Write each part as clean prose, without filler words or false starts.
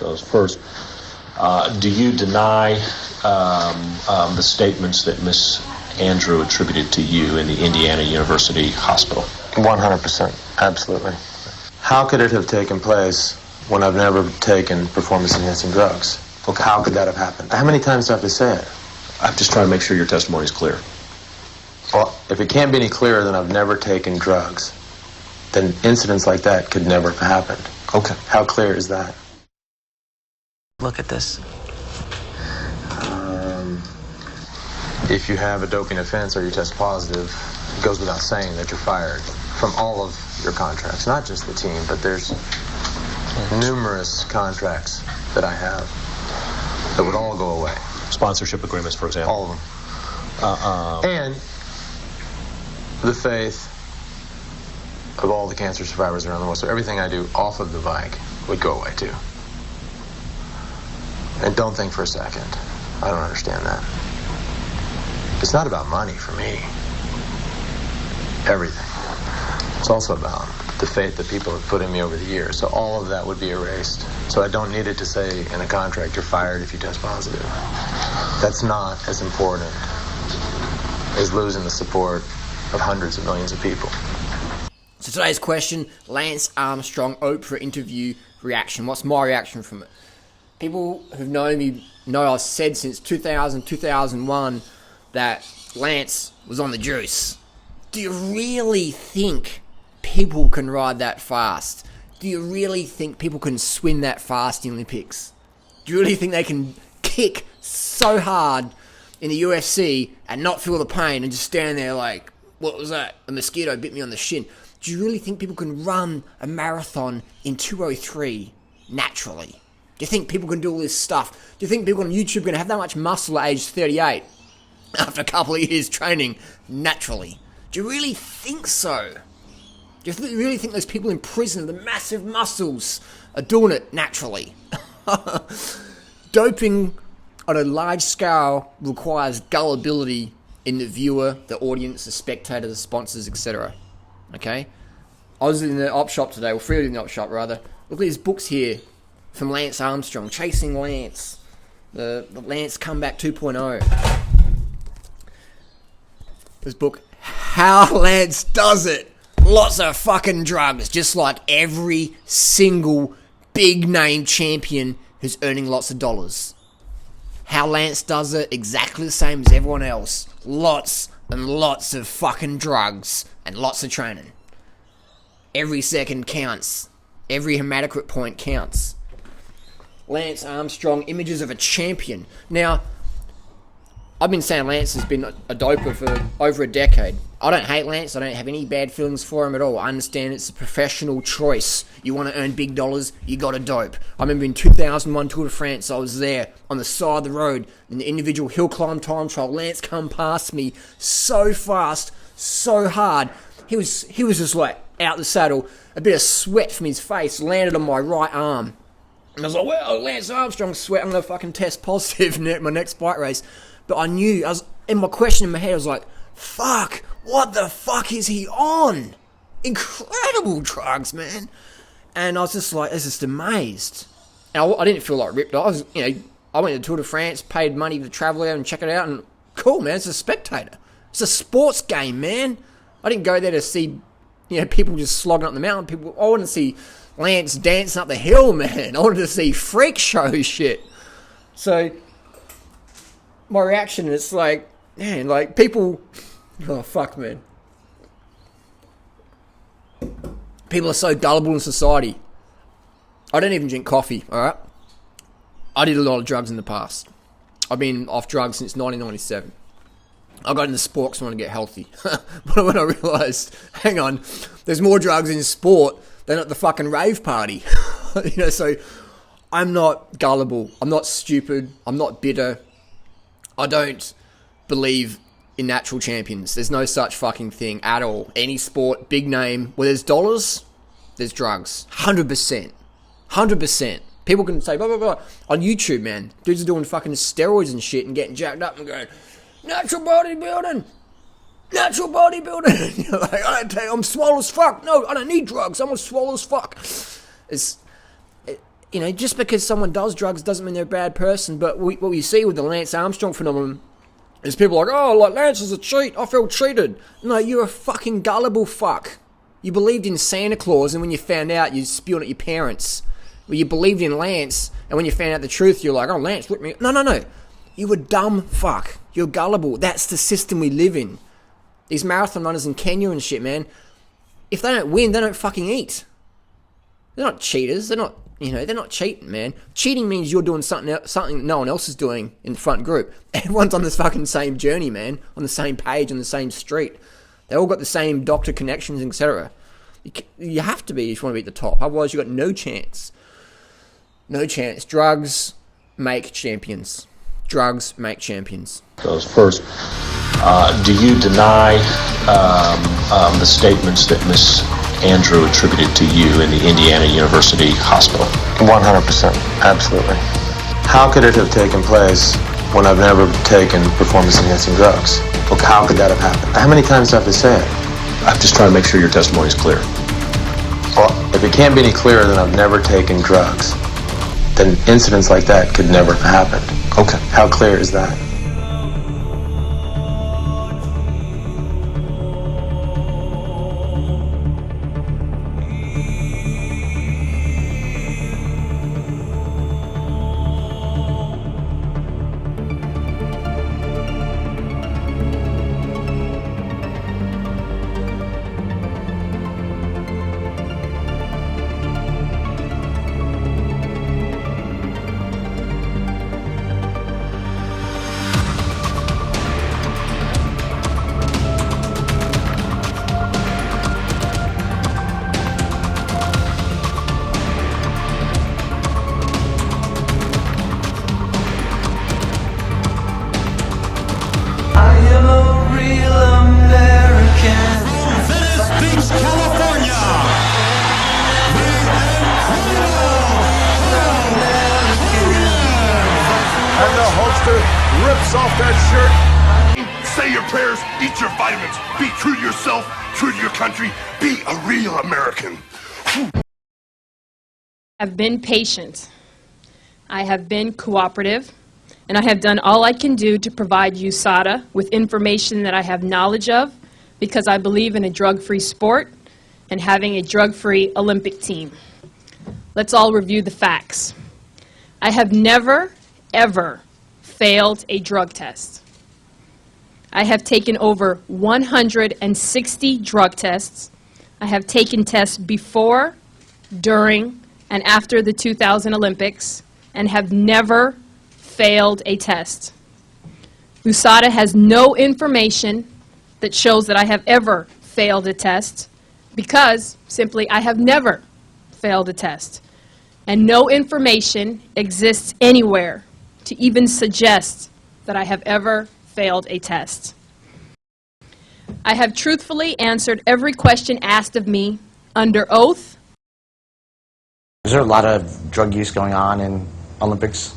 goes first. Do you deny the statements that Miss Andrew attributed to you in the Indiana University Hospital? 100%. Absolutely. How could it have taken place when I've never taken performance-enhancing drugs? Look, how could that have happened? How many times do I have to say it? I'm just trying to make sure your testimony is clear. Well, if it can't be any clearer than I've never taken drugs, then incidents like that could never have happened. Okay. How clear is that? Look at this. If you have a doping offense or you test positive, it goes without saying that you're fired from all of your contracts. Not just the team, but there's numerous contracts that I have that would all go away. Sponsorship agreements, for example. All of them. And the faith of all the cancer survivors around the world. So everything I do off of the bike would go away too. And don't think for a second, I don't understand that. It's not about money for me. Everything. It's also about the faith that people have put in me over the years. So all of that would be erased. So I don't need it to say in a contract, you're fired if you test positive. That's not as important as losing the support of hundreds of millions of people. So today's question, Lance Armstrong Oprah interview reaction. What's my reaction from it? People who've known me know I've said since 2000, 2001 that Lance was on the juice. Do you really think people can ride that fast? Do you really think people can swim that fast in the Olympics? Do you really think they can kick so hard in the UFC and not feel the pain and just stand there like, what was that? A mosquito bit me on the shin. Do you really think people can run a marathon in 2:03 naturally? Do you think people can do all this stuff? Do you think people on YouTube are going to have that much muscle at age 38 after a couple of years training naturally? Do you really think so? Do you really think those people in prison with the massive muscles are doing it naturally? Doping on a large scale requires gullibility in the viewer, the audience, the spectator, the sponsors, etc. Okay? I was in the op shop today, or Freely in the op shop rather. Look at these books here from Lance Armstrong, Chasing Lance, the Lance Comeback 2.0. This book, How Lance Does It. Lots of fucking drugs, just like every single big name champion who's earning lots of dollars. How Lance does it, exactly the same as everyone else. Lots and lots of fucking drugs and lots of training. Every second counts. Every hematocrit point counts. Lance Armstrong, images of a champion. Now, I've been saying Lance has been a doper for over a decade. I don't hate Lance. I don't have any bad feelings for him at all. I understand it's a professional choice. You want to earn big dollars, you got to dope. I remember in 2001 Tour de France, I was there on the side of the road in the individual hill climb time trial. Lance come past me so fast, so hard. He was just like out the saddle. A bit of sweat from his face landed on my right arm. And I was like, well, Lance Armstrong sweat. I'm going to fucking test positive in my next bike race. But I knew, in my question in my head, I was like, fuck, what the fuck is he on? Incredible drugs, man. And I was just like, I was just amazed. And I didn't feel like ripped. I went to Tour de France, paid money to travel out and check it out, and cool, man, it's a spectator. It's a sports game, man. I didn't go there to see, people just slogging up the mountain. I wanted to see Lance dancing up the hill, man. I wanted to see freak show shit. So my reaction is like, man, like people, oh fuck, man. People are so gullible in society. I don't even drink coffee, alright? I did a lot of drugs in the past. I've been off drugs since 1997. I got into sport because I want to get healthy. But when I realised, hang on, there's more drugs in sport than at the fucking rave party. So I'm not gullible. I'm not stupid. I'm not bitter. I don't believe in natural champions. There's no such fucking thing at all. Any sport, big name, where there's dollars, there's drugs. 100%. 100%. People can say, blah, blah, blah. On YouTube, man, dudes are doing fucking steroids and shit and getting jacked up and going, natural bodybuilding. Natural bodybuilding. You're like, I don't tell you, I'm swole as fuck. No, I don't need drugs. I'm swole as fuck. just because someone does drugs doesn't mean they're a bad person. But what we see with the Lance Armstrong phenomenon is people like, oh, like Lance is a cheat. I feel cheated. No, you're a fucking gullible fuck. You believed in Santa Claus, and when you found out, you spewed at your parents. Well, you believed in Lance, and when you found out the truth, you're like, oh, Lance ripped me. No. You a dumb fuck. You're gullible. That's the system we live in. These marathon runners in Kenya and shit, man. If they don't win, they don't fucking eat. They're not cheaters. They're not, they're not cheating, man. Cheating means you're doing something no one else is doing in the front group. Everyone's on this fucking same journey, man. On the same page, on the same street. They all got the same doctor connections, etc. You have to be if you want to be at the top. Otherwise, you've got no chance. No chance. Drugs make champions. Drugs make champions. Goes first. Do you deny the statements that Miss Andrew attributed to you in the Indiana University hospital? 100%. Absolutely. How could it have taken place when I've never taken performance-enhancing drugs? Look, how could that have happened? How many times do I have to say it? I'm just trying to make sure your testimony is clear. Well, if it can't be any clearer than I've never taken drugs, then incidents like that could never have happened. Okay. How clear is that? Rips off that shirt. Say your prayers, eat your vitamins, be true to yourself, true to your country, be a real American. I've been patient. I have been cooperative, and I have done all I can do to provide USADA with information that I have knowledge of because I believe in a drug-free sport and having a drug-free Olympic team. Let's all review the facts. I have never, ever failed a drug test. I have taken over 160 drug tests. I have taken tests before, during, and after the 2000 Olympics and have never failed a test. USADA has no information that shows that I have ever failed a test because simply I have never failed a test. And no information exists anywhere to even suggest that I have ever failed a test. I have truthfully answered every question asked of me under oath. Is there a lot of drug use going on in Olympics?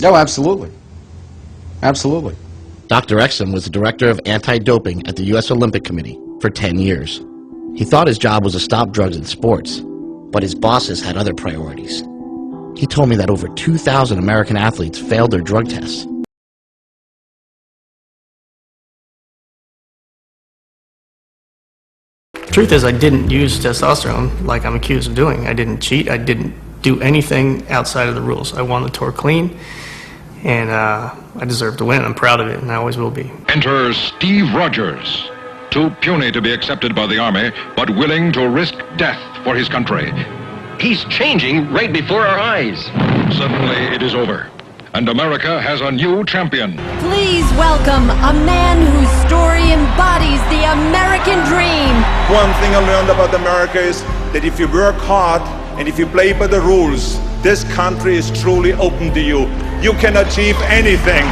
No, absolutely. Absolutely. Dr. Exum was the director of anti-doping at the U.S. Olympic Committee for 10 years. He thought his job was to stop drugs in sports, but his bosses had other priorities. He told me that over 2,000 American athletes failed their drug tests. Truth is, I didn't use testosterone like I'm accused of doing. I didn't cheat. I didn't do anything outside of the rules. I won the tour clean, and I deserve to win. I'm proud of it, and I always will be. Enter Steve Rogers, too puny to be accepted by the Army, but willing to risk death for his country. He's changing right before our eyes. Suddenly it is over, and America has a new champion. Please welcome a man whose story embodies the American dream. One thing I learned about America is that if you work hard and if you play by the rules, this country is truly open to you. You can achieve anything.